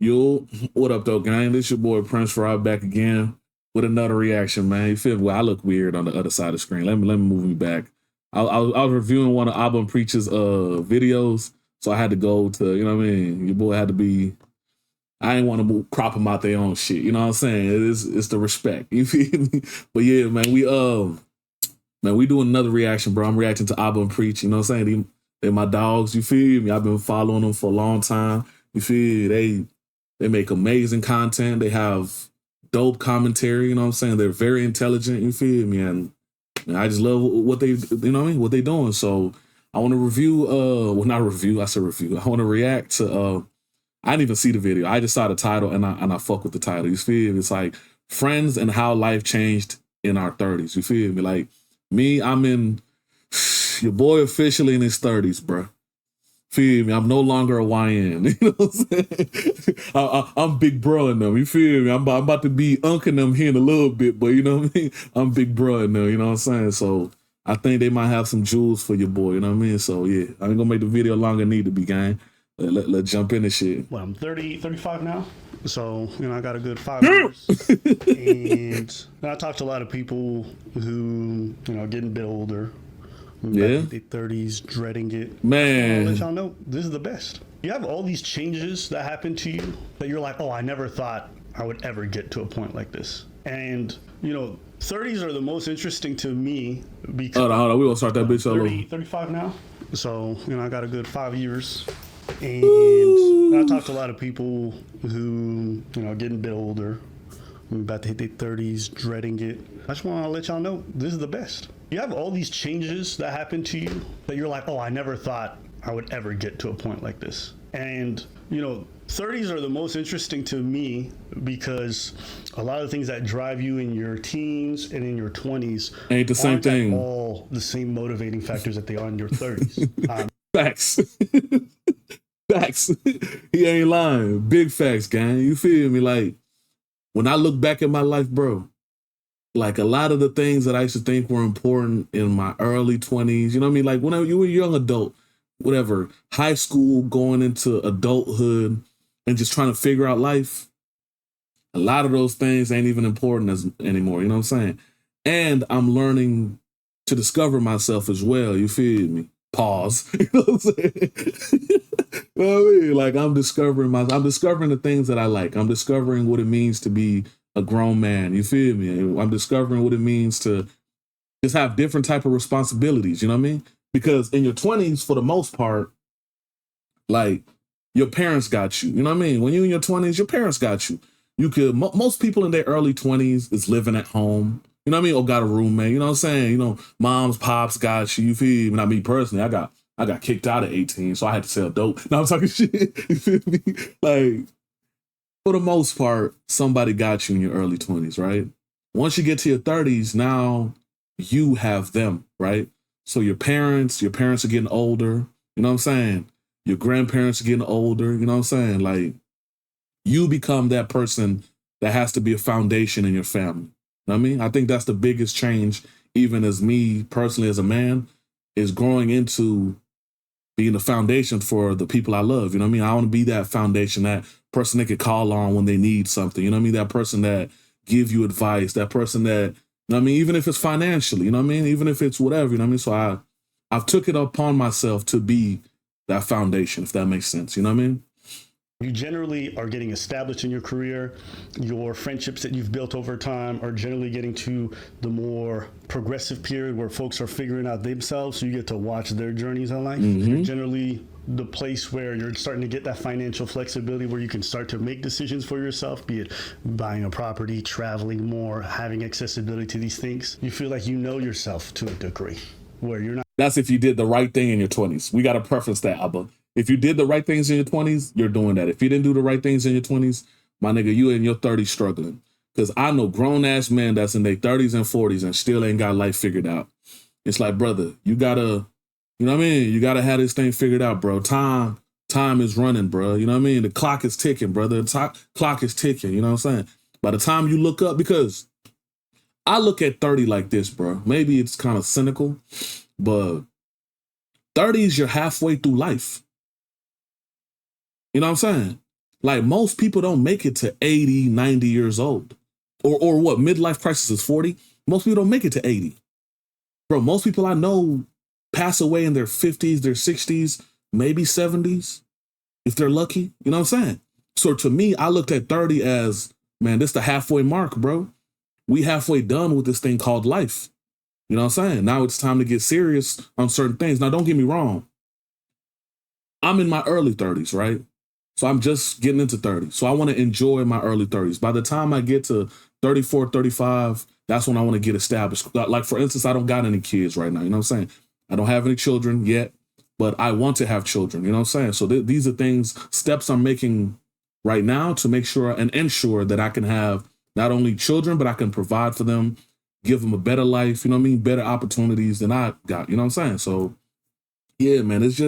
Yo, what up, though, gang? This your boy Prince Rob back again with another reaction, man. You feel me? Well, I look weird on the other side of the screen. Let me move me back. I was reviewing one of Album Preacher's videos, so I had to go to, you know what I mean? Your boy had to be. I ain't want to crop them out their own shit. You know what I'm saying? It's the respect. You feel me? But yeah, man, we doing another reaction, bro. I'm reacting to Album Preach. You know what I'm saying? They my dogs. You feel me? I've been following them for a long time. You feel they make amazing content. They have dope commentary. You know what I'm saying? They're very intelligent. You feel me? And I just love what they, you know what I mean? What they doing. So I want to review. Well, not review. I said review. I want to react to. I didn't even see the video. I just saw the title and I fuck with the title. You feel me? It's like friends and how life changed in our 30s. You feel me? Like me, I'm in your boy officially in his 30s, bro. Feel me? I'm no longer a YN. You know what I'm saying? I'm big bro in them. You feel me? I'm about to be unking them here in a little bit, but you know what I mean? I'm big bro in them. You know what I'm saying? So I think they might have some jewels for your boy. You know what I mean? So yeah, I ain't gonna make the video longer than need to be, gang. Let's jump in this shit. Well, I'm 35 now. So, I got a good 5 years. And I talked to a lot of people who, getting a bit older. Yeah. Back in their 30s, dreading it. Man. I'll let y'all know, this is the best. You have all these changes that happen to you that you're like, oh, I never thought I would ever get to a point like this. And, 30s are the most interesting to me because... Hold on. We're going to start that bitch all over. 35 now. So, I got a good 5 years. And I talked to a lot of people who, getting a bit older, about to hit their 30s, dreading it. I just want to let y'all know, this is the best. You have all these changes that happen to you that you're like, oh, I never thought I would ever get to a point like this. And, 30s are the most interesting to me because a lot of the things that drive you in your teens and in your 20s ain't the same thing. All the same motivating factors that they are in your 30s. Facts. Facts. He ain't lying. Big facts, gang. You feel me? Like, when I look back at my life, bro, like a lot of the things that I used to think were important in my early 20s, you know what I mean? Like when you were a young adult, whatever, high school, going into adulthood and just trying to figure out life, a lot of those things ain't even important anymore, you know what I'm saying? And I'm learning to discover myself as well, you feel me? Pause. You know what I'm saying? You know what I mean? Like I'm discovering the things that I like. I'm discovering what it means to be a grown man. You feel me? I'm discovering what it means to just have different type of responsibilities. You know what I mean? Because in your 20s, for the most part, like your parents got you. You know what I mean? When you're in your 20s, your parents got you. You could, most people in their early 20s is living at home. You know what I mean? Or got a roommate. You know what I'm saying? You know, moms, pops got you. You feel me? Not me personally. I got kicked out at 18, so I had to sell dope. Now I'm talking shit. You feel me? Like, for the most part, somebody got you in your early 20s, right? Once you get to your 30s, now you have them, right? So your parents are getting older. You know what I'm saying? Your grandparents are getting older. You know what I'm saying? Like, you become that person that has to be a foundation in your family. You know what I mean? I think that's the biggest change, even as me personally as a man, is growing into being the foundation for the people I love. You know what I mean? I want to be that foundation, that person they could call on when they need something. You know what I mean? That person that give you advice, that person that, you know what I mean? Even if it's financially, you know what I mean? Even if it's whatever, you know what I mean? So I've took it upon myself to be that foundation, if that makes sense. You know what I mean? You generally are getting established in your career. Your friendships that you've built over time are generally getting to the more progressive period where folks are figuring out themselves. So you get to watch their journeys in life. You're generally the place where you're starting to get that financial flexibility where you can start to make decisions for yourself, be it buying a property, traveling more, having accessibility to these things. You feel like you know yourself to a degree where you're not. That's if you did the right thing in your 20s. We got to preface that, Abba. If you did the right things in your 20s, you're doing that. If you didn't do the right things in your 20s, my nigga, you in your 30s struggling. Because I know grown-ass men that's in their 30s and 40s and still ain't got life figured out. It's like, brother, you gotta, you know what I mean? You gotta have this thing figured out, bro. Time is running, bro. You know what I mean? The clock is ticking, brother. The clock is ticking, you know what I'm saying? By the time you look up, because I look at 30 like this, bro. Maybe it's kind of cynical, but 30s, you're halfway through life. You know what I'm saying? Like most people don't make it to 80, 90 years old. Or what, midlife crisis is 40? Most people don't make it to 80. Bro, most people I know pass away in their 50s, their 60s, maybe 70s, if they're lucky. You know what I'm saying? So to me, I looked at 30 as, man, this the halfway mark, bro. We halfway done with this thing called life. You know what I'm saying? Now it's time to get serious on certain things. Now, don't get me wrong. I'm in my early 30s, right? So I'm just getting into 30. So I want to enjoy my early 30s. By the time I get to 34, 35, that's when I want to get established. Like, for instance, I don't got any kids right now. You know what I'm saying? I don't have any children yet, but I want to have children. You know what I'm saying? So these are things, steps I'm making right now to make sure and ensure that I can have not only children, but I can provide for them, give them a better life, you know what I mean? Better opportunities than I got, you know what I'm saying? So yeah, man, it's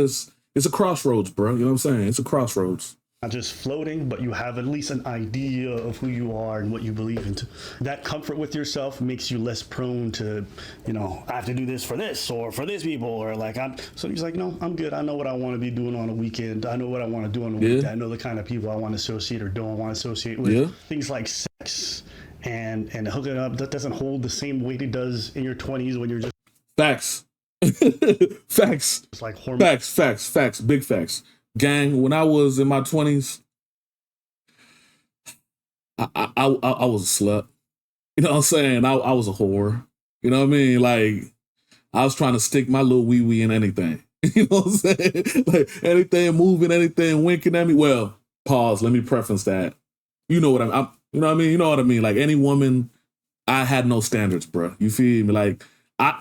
a crossroads, bro. You know what I'm saying? It's a crossroads. Not just floating, but you have at least an idea of who you are and what you believe in. That comfort with yourself makes you less prone to, I have to do this for this or for this people, or like so he's like, no, I'm good. I know what I want to be doing on a weekend. I know what I want to do on the weekend. I know the kind of people I want to associate or don't want to associate with. Yeah. Things like sex and hooking up, that doesn't hold the same weight it does in your 20s when you're just facts. Facts. It's like hormones. Facts. Big facts. Gang, when I was in my 20s, I was a slut. You know what I'm saying? I was a whore. You know what I mean? Like, I was trying to stick my little wee-wee in anything. You know what I'm saying? Like, anything moving, anything winking at me. Well, pause. Let me preference that. You know what you know what I mean? You know what I mean? Like, any woman, I had no standards, bro. You feel me? Like,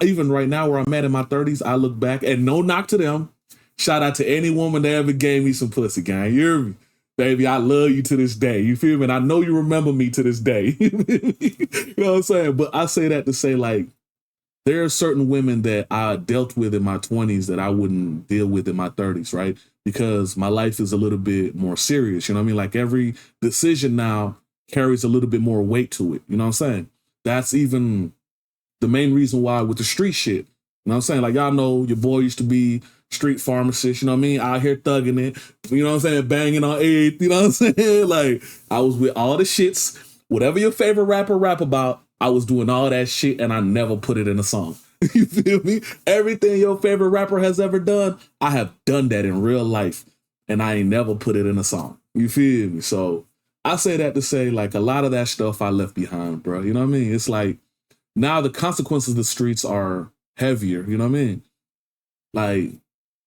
even right now where I'm at in my 30s, I look back, and no knock to them. Shout out to any woman that ever gave me some pussy, gang. You hear me? Baby, I love you to this day. You feel me? And I know you remember me to this day. You know what I'm saying? But I say that to say, like, there are certain women that I dealt with in my 20s that I wouldn't deal with in my 30s, right? Because my life is a little bit more serious. You know what I mean? Like, every decision now carries a little bit more weight to it. You know what I'm saying? That's even the main reason why with the street shit. You know what I'm saying? Like, y'all know your boy used to be street pharmacist, you know what I mean? Out here thugging it, you know what I'm saying? Banging on AIDS, you know what I'm saying? Like, I was with all the shits. Whatever your favorite rapper rap about, I was doing all that shit and I never put it in a song. You feel me? Everything your favorite rapper has ever done, I have done that in real life and I ain't never put it in a song. You feel me? So I say that to say, like, a lot of that stuff I left behind, bro. You know what I mean? It's like, now the consequences of the streets are heavier, you know what I mean? Like,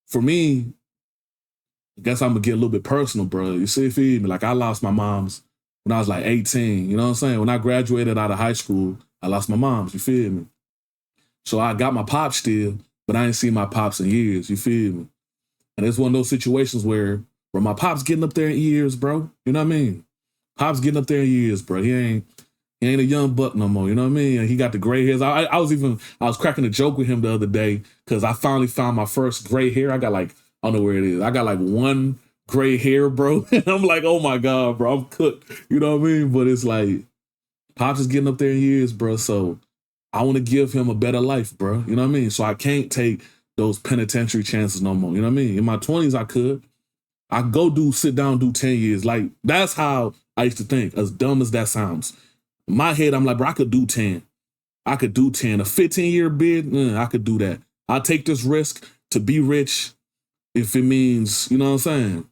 for me, I guess I'm gonna get a little bit personal, bro. You see, feel me? Like, I lost my moms when I was like 18. You know what I'm saying? When I graduated out of high school, I lost my moms. You feel me? So I got my pops still, but I ain't seen my pops in years. You feel me? And it's one of those situations where my pops getting up there in years, bro. You know what I mean? Pops getting up there in years, bro. He ain't a young buck no more. You know what I mean? And he got the gray hairs. I was cracking a joke with him the other day because I finally found my first gray hair. I got like, I don't know where it is. I got like one gray hair, bro. And I'm like, oh my God, bro, I'm cooked. You know what I mean? But it's like, Pops is getting up there in years, bro. So I want to give him a better life, bro. You know what I mean? So I can't take those penitentiary chances no more. You know what I mean? In my 20s, I could. I go sit down, do 10 years. Like, that's how I used to think, as dumb as that sounds. In my head, I'm like, bro, I could do 10. I could do 10. A 15-year bid, I could do that. I'll take this risk to be rich if it means, you know what I'm saying?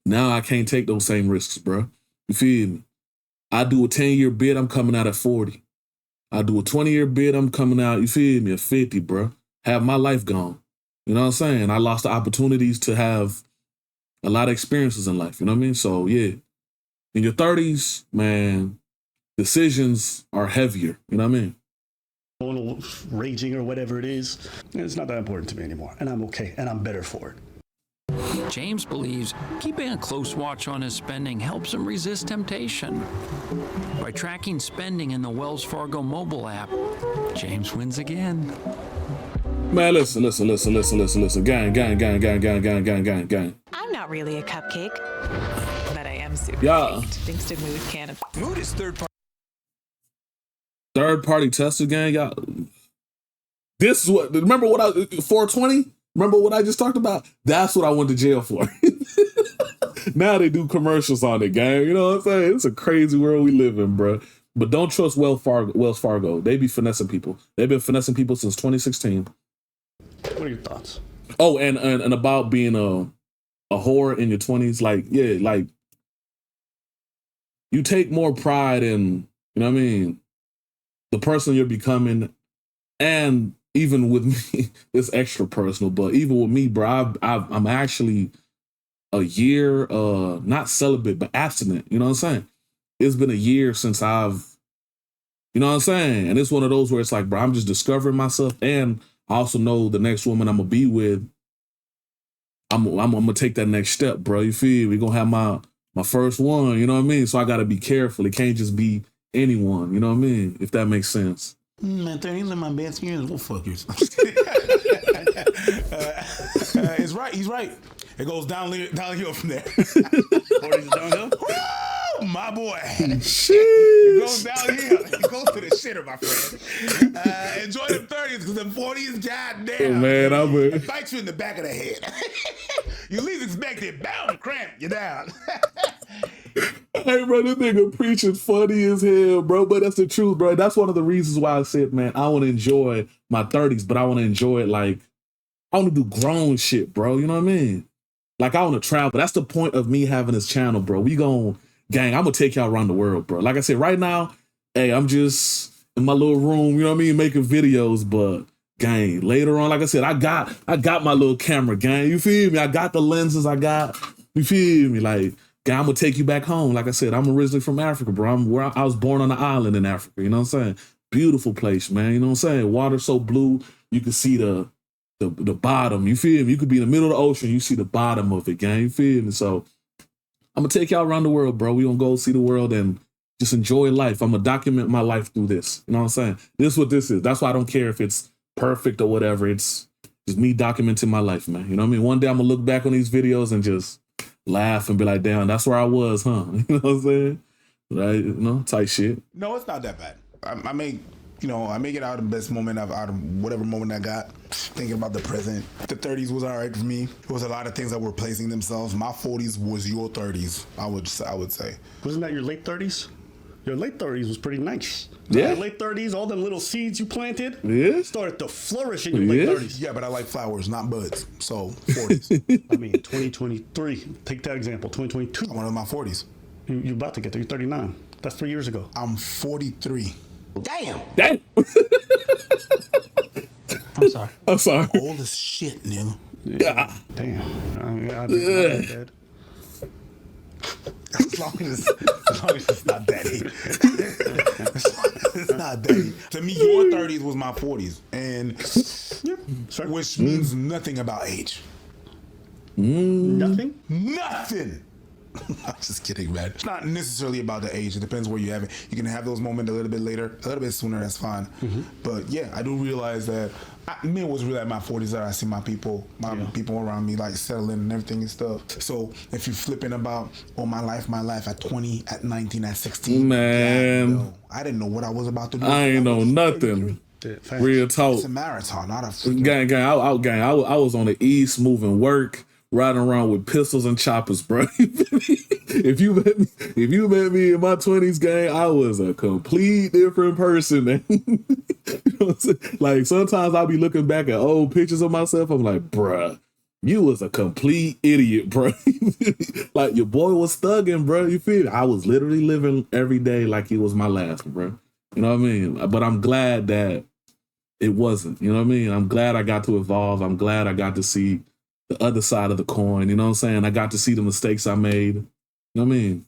Now I can't take those same risks, bro. You feel me? I do a 10-year bid, I'm coming out at 40. I do a 20-year bid, I'm coming out, you feel me, at 50, bro. Have my life gone. You know what I'm saying? I lost the opportunities to have a lot of experiences in life, you know what I mean? So, yeah. In your 30s, man, decisions are heavier, you know what I mean? Raging or whatever it is, it's not that important to me anymore, and I'm okay, and I'm better for it. James believes keeping a close watch on his spending helps him resist temptation. By tracking spending in the Wells Fargo mobile app, James wins again. Man, listen. Gang. I'm not really a cupcake, but I am super sweet, thanks to Mood Canada. Mood is third-party tester, gang, y'all. This is what, remember what 420? Remember what I just talked about? That's what I went to jail for. Now they do commercials on it, gang. You know what I'm saying? It's a crazy world we live in, bro. But don't trust Wells Fargo. They be finessing people. They've been finessing people since 2016. What are your thoughts? Oh, and about being a whore in your 20s, like, yeah, like you take more pride in, you know what I mean, the person you're becoming. And even with me, it's extra personal, but even with me, bro, I'm actually a year, not celibate, but abstinent. You know what I'm saying? It's been a year since I've, you know what I'm saying? And it's one of those where it's like, bro, I'm just discovering myself. And I also know the next woman I'm going to be with, I'm going to take that next step, bro. You feel? We're going to have my first one, you know what I mean? So I got to be careful. It can't just be anyone, you know what I mean? If that makes sense. Man, 30s are my best friends. Well, fuckers. It's right. He's right. It goes downhill from there. 40s downhill? Woo! My boy. It goes downhill. It goes to the shitter, my friend. Enjoy the 30s because the 40s, goddamn. Oh, man, it bites you in the back of the head. You least expect it. Bam, cramp, you're down. Hey, bro, this nigga preaching funny as hell, bro. But that's the truth, bro. That's one of the reasons why I said, man, I want to enjoy my 30s, but I want to enjoy it like, I want to do grown shit, bro. You know what I mean? Like, I want to travel. That's the point of me having this channel, bro. We gon', gang, I'm going to take y'all around the world, bro. Like I said, right now, hey, I'm just in my little room, you know what I mean, making videos, but gang, later on, like I said, I got my little camera, gang. You feel me? I got the lenses you feel me? Like, gang, I'm going to take you back home. Like I said, I'm originally from Africa, bro. I was born on an island in Africa, you know what I'm saying? Beautiful place, man. You know what I'm saying? Water so blue, you can see the bottom. You feel me? You could be in the middle of the ocean, you see the bottom of it, gang. You feel me? So I'm going to take y'all around the world, bro. We going to go see the world and just enjoy life. I'm going to document my life through this. You know what I'm saying? This is what this is. That's why I don't care if it's perfect or whatever. It's just me documenting my life, man. You know what I mean? One day I'm going to look back on these videos and just laugh and be like, damn, that's where I was, huh? You know what I'm saying? Right? You know, type shit. No, it's not that bad. I make it out of the best moment out of whatever moment I got. Thinking about the present. The 30s was all right for me. There was a lot of things that were placing themselves. My 40s was your 30s, I would say. Wasn't that your late 30s? Your late 30s was pretty nice. Yeah. Your late 30s, all them little seeds you planted started to flourish in your late 30s. Yeah, but I like flowers, not buds. So 40s. I mean, 2023. Take that example. 2022. I'm one of my 40s. You're about to get there. You're 39. That's 3 years ago. I'm 43. Damn. I'm sorry. Old as shit, nigga. Yeah. Damn. I'm dead. As long as it's not that age. It's not that age. To me, your 30s was my 40s. And which means nothing about age. Nothing? Nothing. I'm just kidding, man. It's not necessarily about the age. It depends where you have it. You can have those moments a little bit later, a little bit sooner, that's fine. Mm-hmm. But yeah, I do realize that it was really at my 40s that I see my people around me like settling and everything and stuff. So if you're flipping about, my life at 20, at 19, at 16. Man. I didn't know what I was about to do. I ain't know nothing. Real talk. It's a marathon, not a freaking... Gang, I was on the East moving work, riding around with pistols and choppers, bro. If you met me in my 20s, gang, I was a complete different person, man. You know what I'm saying? Like, sometimes I'll be looking back at old pictures of myself, I'm like, bruh, you was a complete idiot, bro. Like, your boy was thugging, bro. You feel me? I was literally living every day like it was my last, bro. You know what I mean? But I'm glad that it wasn't. You know what I mean? I'm glad I got to evolve. I'm glad I got to see the other side of the coin. You know what I'm saying? I got to see the mistakes I made. You know what I mean?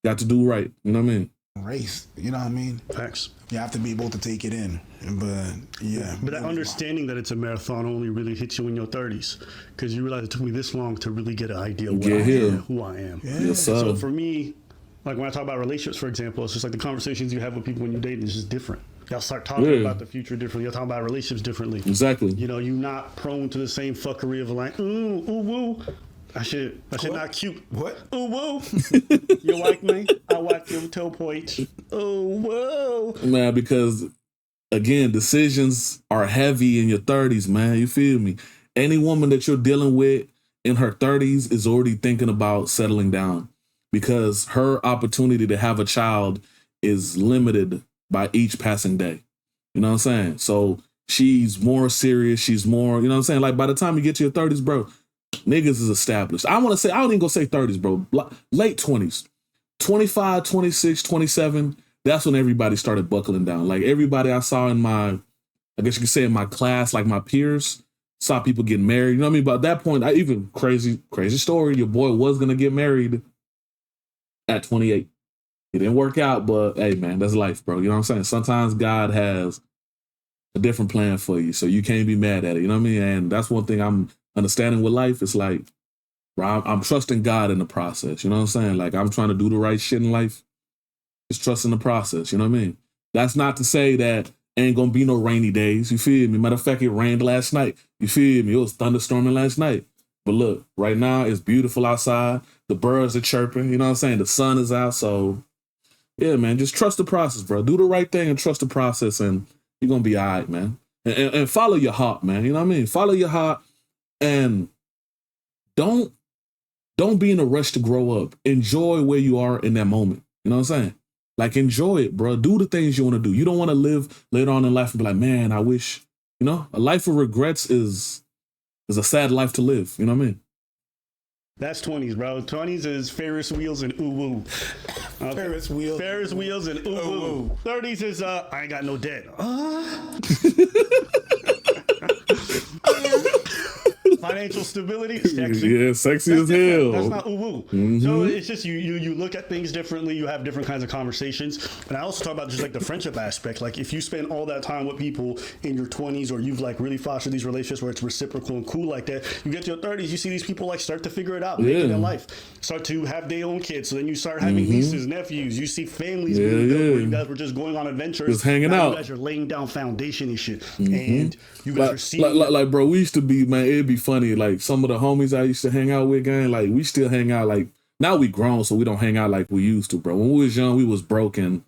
Got to do right. You know what I mean? Race. You know what I mean? Facts. You have to be able to take it in. But yeah. But that understanding that it's a marathon only really hits you in your 30s, because you realize it took me this long to really get an idea of who I am. Yeah. Yes, sir. So for me, like when I talk about relationships, for example, it's just like the conversations you have with people when you date is just different. Y'all start talking about the future differently. Y'all talking about relationships differently. Exactly. You know, you're not prone to the same fuckery of like, ooh, woo. That shit not cute. What? Ooh, woo. You like me? I like your toe points. Ooh, whoa. Man, because again, decisions are heavy in your 30s, man. You feel me? Any woman that you're dealing with in her 30s is already thinking about settling down because her opportunity to have a child is limited by each passing day. You know what I'm saying? So she's more serious. She's more, you know what I'm saying? Like by the time you get to your 30s, bro, niggas is established. I don't even go say 30s, bro. Late 20s, 25, 26, 27. That's when everybody started buckling down. Like everybody I saw in my, I guess you could say in my class, like my peers, saw people getting married. You know what I mean? But at that point, I even crazy story. Your boy was going to get married at 28. It didn't work out, but hey, man, that's life, bro. You know what I'm saying? Sometimes God has a different plan for you, so you can't be mad at it. You know what I mean? And that's one thing I'm understanding with life. It's like, bro, I'm trusting God in the process. You know what I'm saying? Like, I'm trying to do the right shit in life. Just trusting the process. You know what I mean? That's not to say that ain't gonna be no rainy days. You feel me? Matter of fact, it rained last night. You feel me? It was thunderstorming last night. But look, right now it's beautiful outside. The birds are chirping. You know what I'm saying? The sun is out. So, yeah, man, just trust the process, bro. Do the right thing and trust the process, and you're gonna be all right, man. And follow your heart, man. You know what I mean? Follow your heart, and don't be in a rush to grow up. Enjoy where you are in that moment. You know what I'm saying? Like, enjoy it, bro. Do the things you want to do. You don't want to live later on in life and be like, man, I wish, you know, a life of regrets is a sad life to live. You know what I mean? That's 20s, bro. 20s is Ferris wheels and ooh-woo. Ferris wheels and ooh-woo. 30s is, I ain't got no debt. Financial stability, sexy. Yeah, sexy as hell. That's not ooh-woo. Mm-hmm. So it's just you look at things differently. You have different kinds of conversations. And I also talk about just like the friendship aspect. Like if you spend all that time with people in your 20s, or you've like really fostered these relationships where it's reciprocal and cool like that, you get to your 30s, you see these people like start to figure it out, making their life, start to have their own kids. So then you start having nieces, nephews. You see families being built where you guys were just going on adventures, just hanging out. You guys are laying down foundation and shit, and you guys are seeing like, bro, we used to be, man. It'd be funny. Like some of the homies I used to hang out with, gang. Like we still hang out. Like now we grown, so we don't hang out like we used to, bro. When we was young, we was broken,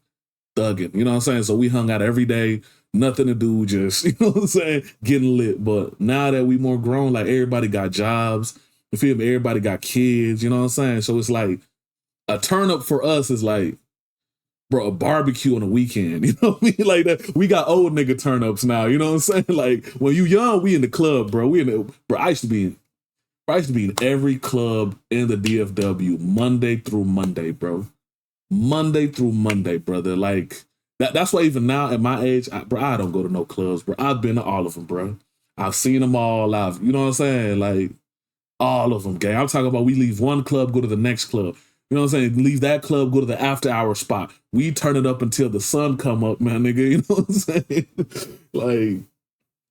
thugging. You know what I'm saying? So we hung out every day. Nothing to do, just, you know what I'm saying, getting lit. But now that we more grown, like everybody got jobs. You feel me? Everybody got kids. You know what I'm saying? So it's like a turn up for us is like, bro, a barbecue on a weekend. You know what I mean? Like that. We got old nigga turn ups now. You know what I'm saying? Like when you young, we in the club, bro. I used to be in every club in the DFW Monday through Monday, bro. Monday through Monday, brother. Like that's why even now at my age, I don't go to no clubs, bro. I've been to all of them, bro. I've seen them all. You know what I'm saying? Like all of them, gang. I'm talking about we leave one club, go to the next club. You know what I'm saying? Leave that club, go to the after hour spot. We turn it up until the sun come up, man, nigga. You know what I'm saying? Like,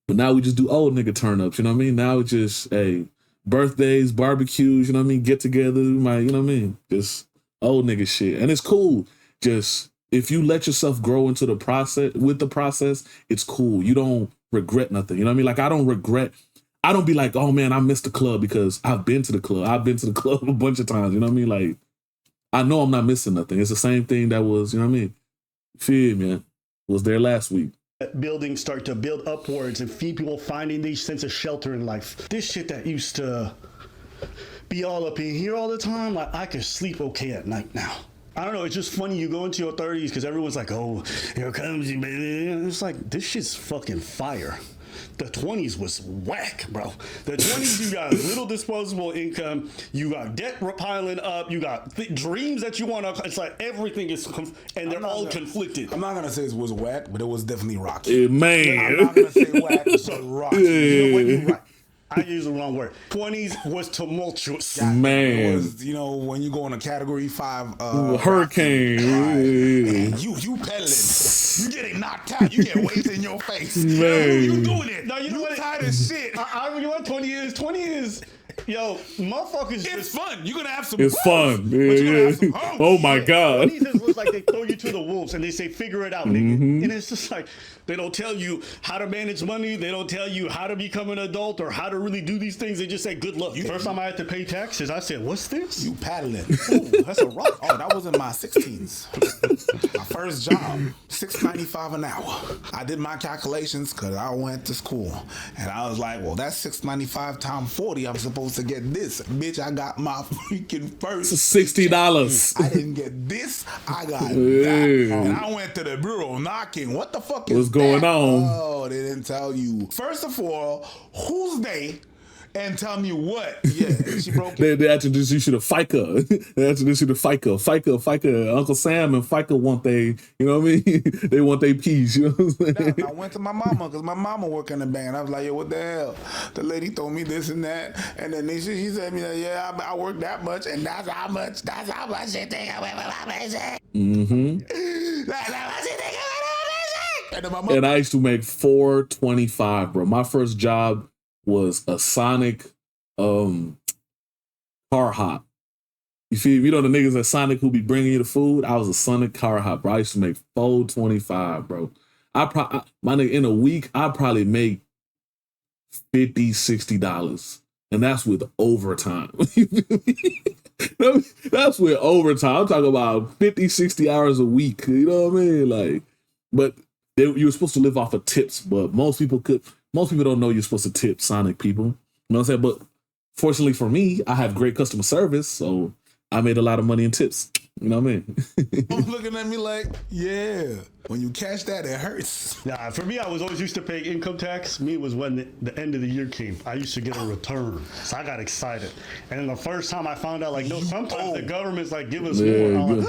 but now we just do old nigga turn ups. You know what I mean? Now it's just, hey, birthdays, barbecues. You know what I mean? Get together, you know what I mean? Just old nigga shit, and it's cool. Just if you let yourself grow into the process, with the process, it's cool. You don't regret nothing. You know what I mean? Like I don't be like, oh man, I missed the club, because I've been to the club. I've been to the club a bunch of times. You know what I mean? Like, I know I'm not missing nothing. It's the same thing that was, you know what I mean? Feel me, man. Was there last week. Buildings start to build upwards and feed people finding these sense of shelter in life. This shit that used to be all up in here all the time, like I could sleep okay at night now. I don't know, it's just funny, you go into your 30s because everyone's like, oh, here comes you, baby. And it's like, this shit's fucking fire. The 20s was whack, bro. The 20s, you got little disposable income, you got debt piling up, you got dreams that you want to, it's like everything is, and they're all conflicted. I'm not going to say it was whack, but it was definitely rocky. Man. I'm not going to say whack, it was rocky. You know what, you're right. I used the wrong word. 20s was tumultuous. Man. It was, you know, when you go on a category 5 hurricane. And you pedaling. You getting knocked out. You get waves in your face. Man. You doing it. No, you know what? Tired as shit. You know what 20 is? 20 is, yo, motherfuckers. It's fun. You're going to have some It's fun. Yeah. Have some oh my God. 20s is it's like they throw you to the wolves and they say, figure it out, nigga. And it's just like, they don't tell you how to manage money. They don't tell you how to become an adult or how to really do these things. They just say, good luck. First time I had to pay taxes, I said, what's this? You paddling. Ooh, that's a rock. Oh, that was in my 16s. My first job, $6.95 an hour. I did my calculations because I went to school. And I was like, well, that's $6.95 times 40. I'm supposed to get this. Bitch, I got my freaking first $60. I didn't get this. I got that. And I went to the bureau knocking. What the fuck is What's going on? Oh, they didn't tell you. First of all, who's they? And tell me what? Yeah, she broke it. They introduced you to FICA. They introduced you to FICA. FICA. Uncle Sam and FICA want they, you know what I mean? They want their piece, you know what I'm saying? I went to my mama because my mama worked in the bank. I was like, yo, what the hell? The lady told me this and that. And then she said me, like, yeah, I work that much and that's how much they think I went with my basic. That's how much they think I went with my basic. And I used to make $4.25, bro. My first job was a Sonic car hop. You feel me? You know the niggas at Sonic who be bringing you the food? I was a Sonic car hop, bro. I used to make $4.25, bro. My nigga, in a week, I probably make $50, $60. And that's with overtime. That's with overtime. I'm talking about 50, 60 hours a week. You know what I mean? Like, but you were supposed to live off of tips, but most people don't know you're supposed to tip Sonic people. You know what I'm saying? But fortunately for me, I have great customer service, so I made a lot of money in tips. You know what I mean? I'm looking at me like, yeah. When you catch that, it hurts. Nah, for me, I was always used to pay income tax. Me, it was when the end of the year came. I used to get a return. So I got excited. And then the first time I found out, like, no, sometimes the government's like, give us more. I'm like,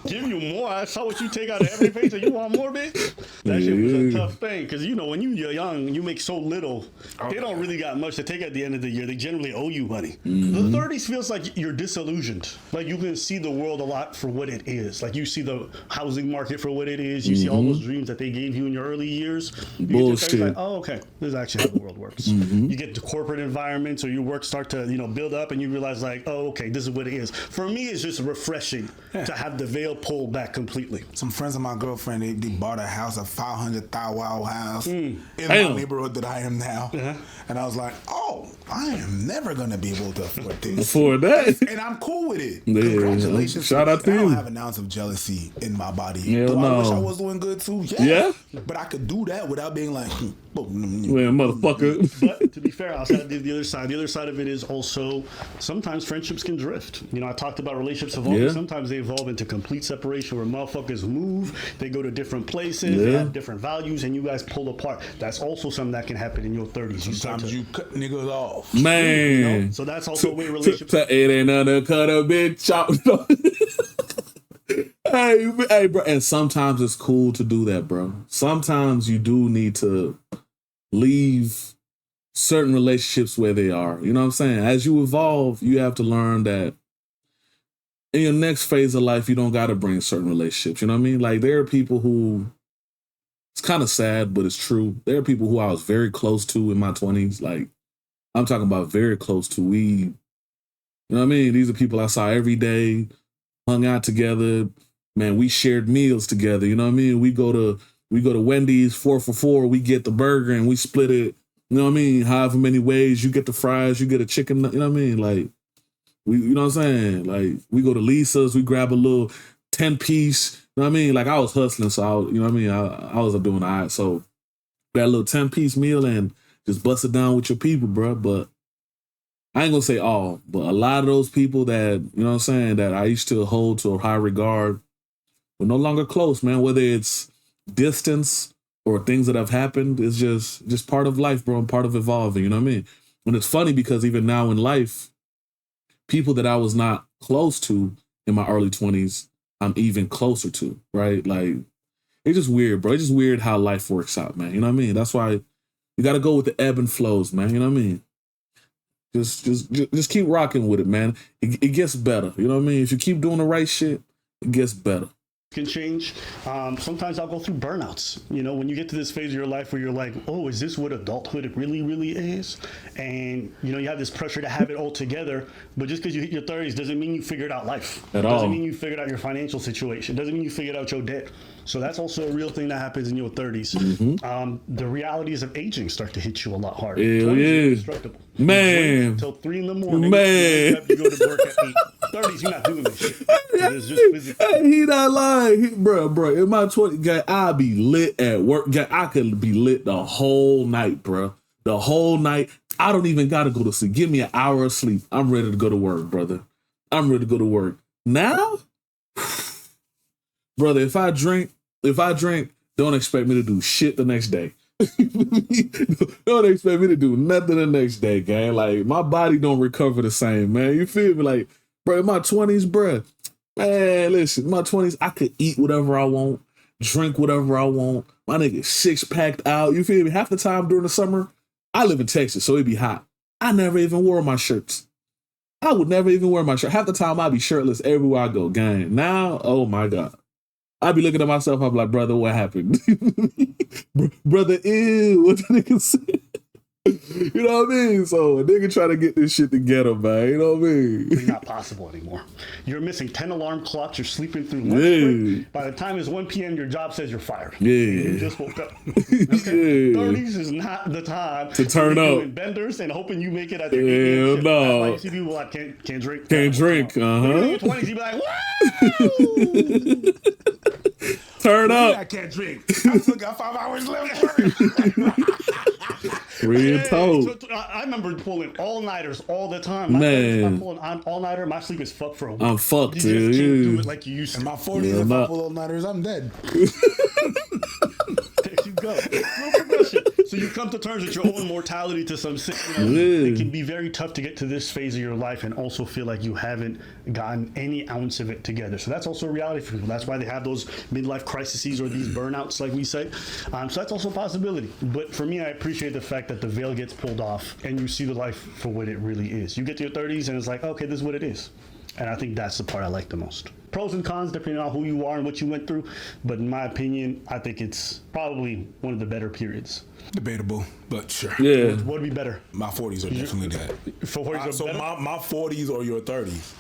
give you more? I saw what you take out of every paycheck. You want more, bitch? That shit was a tough thing. Because, you know, when you're young, you make so little. They don't really got much to take at the end of the year. They generally owe you money. The 30s feels like you're disillusioned. Like, you can see the world a lot for what it is. Like, you see the housing market for what it is. You see all those dreams that they gave you in your early years. You Bullshit. get to like, oh, okay, this is actually how the world works. You get to corporate environments or your work start to, you know, build up and you realize like, oh, okay, this is what it is. For me, it's just refreshing to have the veil pulled back completely. Some friends of my girlfriend, they bought a house, a $500,000 house in the neighborhood that I am now. And I was like, oh, I am never going to be able to afford this. Afford that? And I'm cool with it. Yeah. Congratulations. Shout out to you. I don't have an ounce of jealousy in my body. Hell I wish I no. was doing good too. Yeah? But I could do that without being like, well, motherfucker. But to be fair, I'll say the other side. The other side of it is also sometimes friendships can drift. You know, I talked about relationships evolving. Yeah. Sometimes they evolve into complete separation where motherfuckers move, they go to different places, they have different values, and you guys pull apart. That's also something that can happen in your 30s. Sometimes you cut niggas off. Man. You know? So that's also a way relationships. It ain't nothing to cut a bitch out. Hey, bro. And sometimes it's cool to do that, bro. Sometimes you do need to leave certain relationships where they are. You know what I'm saying? As you evolve, you have to learn that in your next phase of life, you don't got to bring certain relationships. You know what I mean? Like, there are people who, it's kind of sad, but it's true. There are people who I was very close to in my 20s. Like, I'm talking about very close to. You know what I mean? These are people I saw every day, hung out together. Man, we shared meals together. You know what I mean? We go to Wendy's 4 for $4. We get the burger and we split it. You know what I mean? However many ways. You get the fries, you get a chicken. You know what I mean? Like, you know what I'm saying? Like, we go to Lisa's, we grab a little 10-piece. You know what I mean? Like, I was hustling, so you know what I mean? I was doing all right. So that little 10-piece meal and just bust it down with your people, bro. But I ain't gonna say all, but a lot of those people that, you know what I'm saying, that I used to hold to a high regard, we're no longer close, man. Whether it's distance or things that have happened, it's just part of life, bro, and part of evolving, you know what I mean? And it's funny because even now in life, people that I was not close to in my early 20s, I'm even closer to, right? Like, it's just weird, bro. It's just weird how life works out, man. You know what I mean? That's why you got to go with the ebb and flows, man. You know what I mean? Just keep rocking with it, man. It gets better. You know what I mean? If you keep doing the right shit, it gets better. can change. Sometimes I'll go through burnouts. You know, when you get to this phase of your life where you're like, oh, is this what adulthood really, really is? And, you know, you have this pressure to have it all together. But just because you hit your 30s doesn't mean you figured out life. At all. Doesn't mean you figured out your financial situation. Doesn't mean you figured out your debt. So that's also a real thing that happens in your 30s. The realities of aging start to hit you a lot harder. Hell yeah. Indestructible. Man. Until 3 in the morning. Man. You have to go to work at 8. 30s, you're not doing this shit. It's just physical. He not lying. Bro. In my 20s, guy, I'll be lit at work. Guy, I could be lit the whole night, bro. The whole night. I don't even got to go to sleep. Give me an hour of sleep. I'm ready to go to work, brother. I'm ready to go to work. Now, brother, if I drink, don't expect me to do shit the next day. Don't expect me to do nothing the next day, gang. Like, my body don't recover the same, man. You feel me? Like, bro, in my 20s, bro, man, listen, in my 20s, I could eat whatever I want, drink whatever I want. My nigga 6-packed out. You feel me? Half the time during the summer, I live in Texas, so it'd be hot. I never even wore my shirts. I would never even wear my shirt. Half the time, I'd be shirtless everywhere I go, gang. Now, oh my God. I'd be looking at myself, I'm like, brother, what happened? Brother, ew, what the nigga say? You know what I mean? So a nigga try to get this shit together, man. You know what I mean? It's not possible anymore. You're missing 10 alarm clocks. You're sleeping through lunch break. By the time it's 1 p.m., your job says you're fired. Yeah. You just woke up. Okay? Yeah. 30s is not the time to turn up. Doing benders and hoping you make it at the Hell no. Like, you see people like, can't drink. Can't drink. In your 20s, you be like, woo! Turn up. I can't drink. I still got 5 hours left. Real talk. I remember pulling all-nighters all the time. Man. If I'm pulling all-nighter, my sleep is fucked for a week. I'm fucked, You just can't dude. do it like you used to. In my 40s, if I pull all-nighters, I'm dead. There you go. No progression. So you come to terms with your own mortality to some extent. You know, it can be very tough to get to this phase of your life and also feel like you haven't gotten any ounce of it together. So that's also a reality for people. That's why they have those midlife crises or these burnouts, like we say. So that's also a possibility. But for me, I appreciate the fact that the veil gets pulled off and you see the life for what it really is. You get to your 30s and it's like, okay, this is what it is. And I think that's the part I like the most. Pros and cons, depending on who you are and what you went through. But in my opinion, I think it's probably one of the better periods. Debatable, but sure. Yeah. What would be better? My 40s are definitely that. For 40s So better? my 40s or your 30s.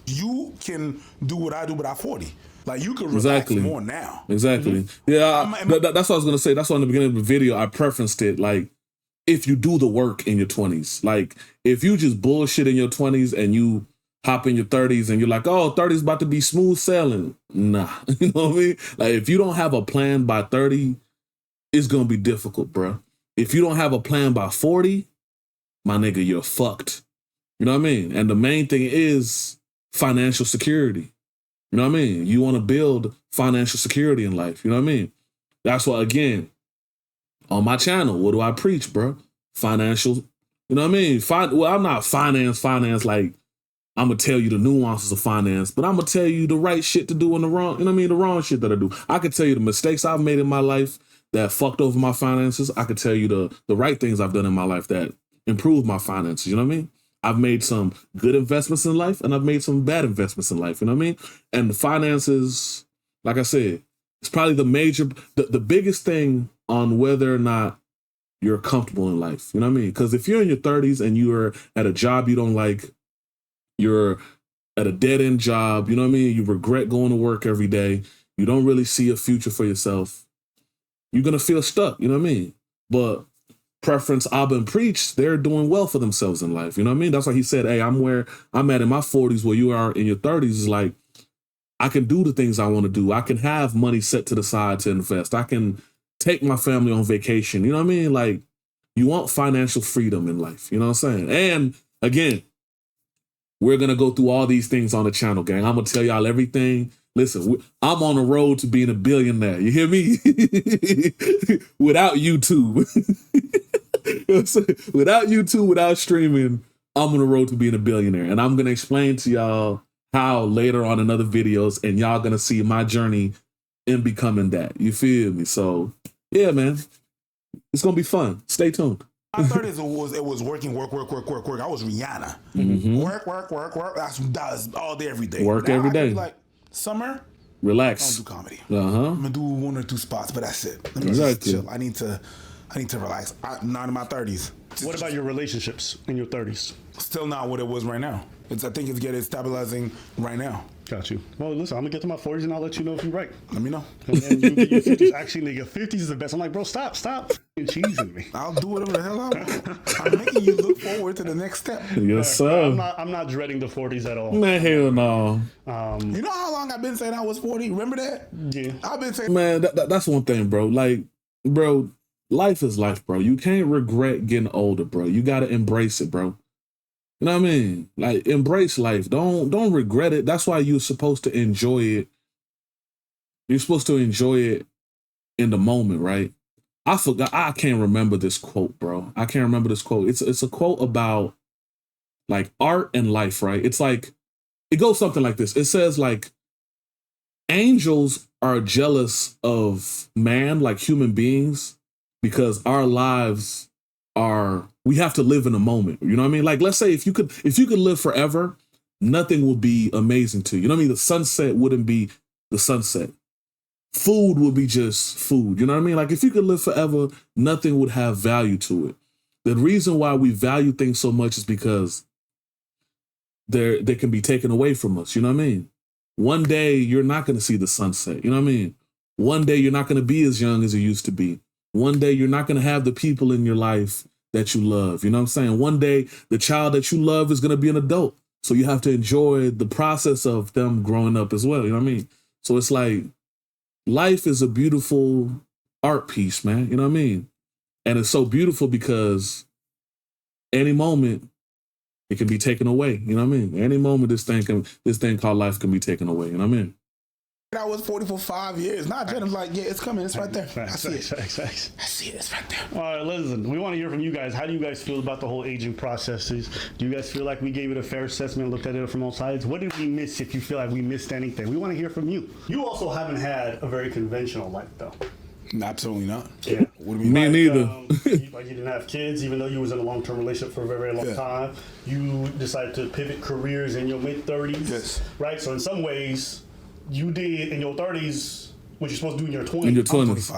You can do what I do, but I'm 40. Like, you can relax more now. Exactly. Yeah, that's what I was going to say. That's why in the beginning of the video, I preferenced it. Like, if you do the work in your 20s. Like, if you just bullshit in your 20s and you hop in your 30s and you're like, oh, 30's about to be smooth sailing. Nah. You know what I mean? Like, if you don't have a plan by 30, it's going to be difficult, bro. If you don't have a plan by 40, my nigga, you're fucked. You know what I mean? And the main thing is financial security. You know what I mean? You want to build financial security in life. You know what I mean? That's why, again, on my channel, what do I preach, bro? Financial, you know what I mean? Well, I'm not finance like I'm going to tell you the nuances of finance, but I'm going to tell you the right shit to do and the wrong, you know what I mean? The wrong shit that I do. I could tell you the mistakes I've made in my life that fucked over my finances. I could tell you the right things I've done in my life that improved my finances. You know what I mean? I've made some good investments in life and I've made some bad investments in life. You know what I mean? And the finances, like I said, it's probably the biggest thing on whether or not you're comfortable in life. You know what I mean? Because if you're in your 30s and you're at a job you don't like, you're at a dead-end job, you know what I mean? You regret going to work every day. You don't really see a future for yourself. You're going to feel stuck, you know what I mean? But Preference, Abba, and Preach, they're doing well for themselves in life. You know what I mean? That's why he said, hey, I'm where I'm at in my 40s, where you are in your 30s. Is like, I can do the things I want to do. I can have money set to the side to invest. I can take my family on vacation. You know what I mean? Like, you want financial freedom in life. You know what I'm saying? And again, we're going to go through all these things on the channel, gang. I'm going to tell y'all everything. Listen, I'm on the road to being a billionaire. You hear me? Without YouTube. You know what I'm saying? Without YouTube, without streaming, I'm on the road to being a billionaire. And I'm going to explain to y'all how later on in other videos, and y'all going to see my journey in becoming that. You feel me? So, yeah, man. It's going to be fun. Stay tuned. My 30s it was working, work. I was Rihanna. Mm-hmm. Work. That was all day, every day. Work now every day. Like, summer, Relax. I don't do comedy. I'm gonna do 1 or 2 spots, but that's it. Let me just chill. I need to relax. I'm not in my 30s. What about your relationships in your 30s? Still not what it was right now. I think it's getting stabilizing right now. Got you. Well, listen, I'm gonna get to my 40s and I'll let you know if you're right. Let me know. And then you get your 50s. Actually, nigga, 50s is the best. I'm like, bro, stop cheesing me. I'll do whatever the hell I want. I'm making you look forward to the next step. Yes, sir. I'm not dreading the 40s at all. Man, hell no. You know how long I've been saying I was 40? Remember that? Yeah. I've been saying. Man, that's one thing, bro. Like, bro, life is life, bro. You can't regret getting older, bro. You gotta embrace it, bro. You know what I mean? Like, embrace life. Don't regret it. That's why you're supposed to enjoy it. You're supposed to enjoy it in the moment, right? I forgot. I can't remember this quote, bro. I can't remember this quote. It's a quote about like art and life, right? It's like, it goes something like this. It says like, angels are jealous of man, like human beings, because our lives we have to live in a moment. You know what I mean? Like, let's say if you could live forever, nothing would be amazing to you. You know what I mean? The sunset wouldn't be the sunset. Food would be just food. You know what I mean? Like, if you could live forever, nothing would have value to it. The reason why we value things so much is because they can be taken away from us. You know what I mean? One day you're not going to see the sunset. You know what I mean? One day you're not going to be as young as you used to be. One day you're not going to have the people in your life that you love. You know what I'm saying? One day the child that you love is going to be an adult. So you have to enjoy the process of them growing up as well. You know what I mean? So it's like, life is a beautiful art piece, man. You know what I mean? And it's so beautiful because any moment it can be taken away. You know what I mean? Any moment this thing called life can be taken away. You know what I mean? I was 40 for 5 years. Not Jen was like, yeah, it's coming. It's right there. I see it. I see it. It's right there. All right, listen. We want to hear from you guys. How do you guys feel about the whole aging processes? Do you guys feel like we gave it a fair assessment, looked at it from all sides? What did we miss if you feel like we missed anything? We want to hear from you. You also haven't had a very conventional life, though. Absolutely not. Yeah. What do you mean? Me neither. You didn't have kids, even though you was in a long-term relationship for a very, very long time. You decided to pivot careers in your mid-30s. Yes. Right? So in some ways, you did in your 30s what you're supposed to do in your 20s. In your 20s.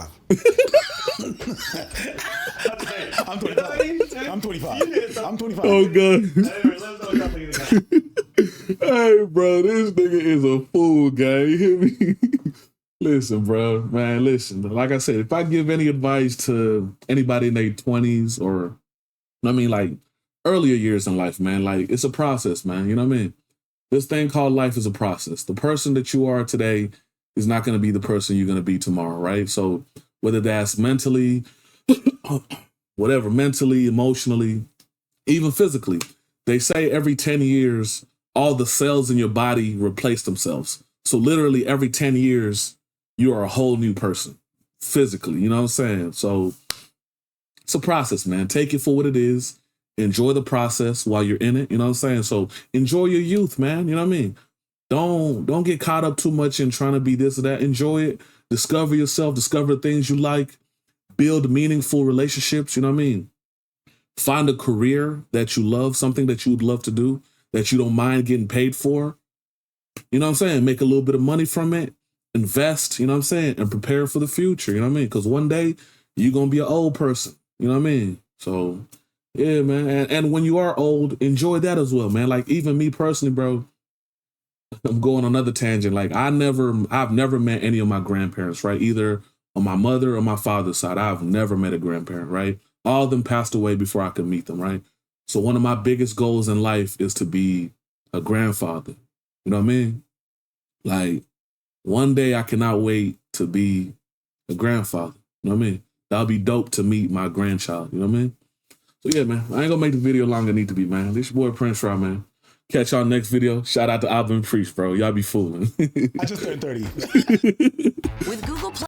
I'm 25. I'm 25. I'm 25. Oh, God. Hey, bro, this nigga is a fool, guy. You hear me? Listen, bro, man, listen. Like I said, if I give any advice to anybody in their 20s or, I mean, like, earlier years in life, man, like, it's a process, man. You know what I mean? This thing called life is a process. The person that you are today is not going to be the person you're going to be tomorrow, right? So whether that's mentally, whatever, mentally, emotionally, even physically, they say every 10 years, all the cells in your body replace themselves. So literally every 10 years, you are a whole new person physically. You know what I'm saying? So it's a process, man. Take it for what it is. Enjoy the process while you're in it. You know what I'm saying? So enjoy your youth, man. You know what I mean? Don't get caught up too much in trying to be this or that. Enjoy it. Discover yourself. Discover the things you like. Build meaningful relationships. You know what I mean? Find a career that you love, something that you would love to do, that you don't mind getting paid for. You know what I'm saying? Make a little bit of money from it. Invest, you know what I'm saying? And prepare for the future. You know what I mean? Because one day you're going to be an old person. You know what I mean? So, yeah, man. And when you are old, enjoy that as well, man. Like, even me personally, bro, I'm going on another tangent. Like, I've never met any of my grandparents, right? Either on my mother or my father's side. I've never met a grandparent, right? All of them passed away before I could meet them, right? So one of my biggest goals in life is to be a grandfather. You know what I mean? Like, one day I cannot wait to be a grandfather. You know what I mean? That'll be dope to meet my grandchild. You know what I mean? So yeah, man, I ain't gonna make the video longer than it need to be, man. This your boy Prince Raw, man. Catch y'all next video. Shout out to Alvin Priest, bro. Y'all be fooling. I just turned 30. With Google Play.